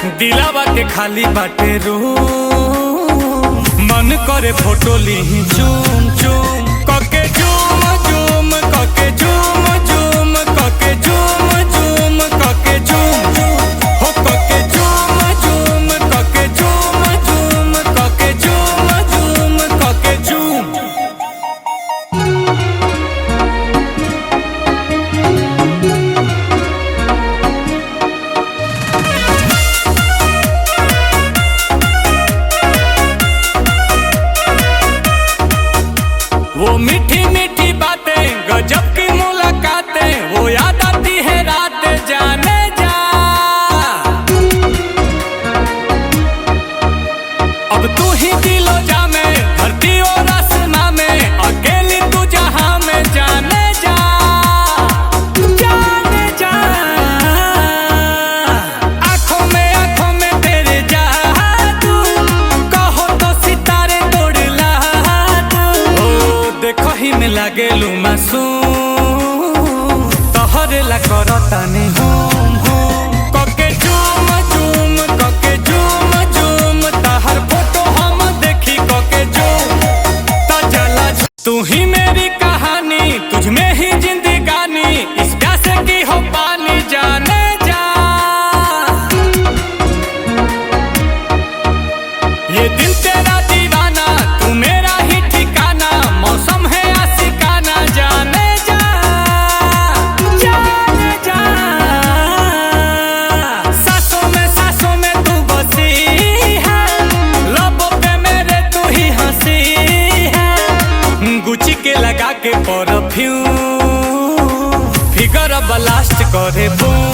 दिलावा के खाली बाटे रूम, मन करे फोटो ली चूम चूम कके झूम झूम कके झूम झूम कके झूम झूम कके झूम हो कके झूम झूम कके झूम झूम कके झूम झूम कके झूम। वो मीठी मीठी बातें गजब की मुलाकातें वो याद आती है रात जाने जा। अब तू ही दिलो जा में धरती और आसमां में अकेली तू जहां में जाने जा जाने जा। आंखों में तेरे जादू कहो तो सितारे तोड़ ला तू। देखो ही में लागेलू मासूम तोहरे ला करतानी होम होम कके झूम झूम कके झूम झूम तहर फोटो हम देखी कके झूम ता चला। तू ही मेरी कहानी तुझ में ही जिंदगानी इस प्यासे की हो पानी जाने जा। ये दिल तेरा दीवाना तू मेरा ही ठिकाना मौसम है आशिकाना जाने जा जाने जा। सांसों में तू बसी है लबों पे मेरे तू ही हंसी है। गुची के लगा के परफ्यूम फिगर ब्लास्ट करे बूम।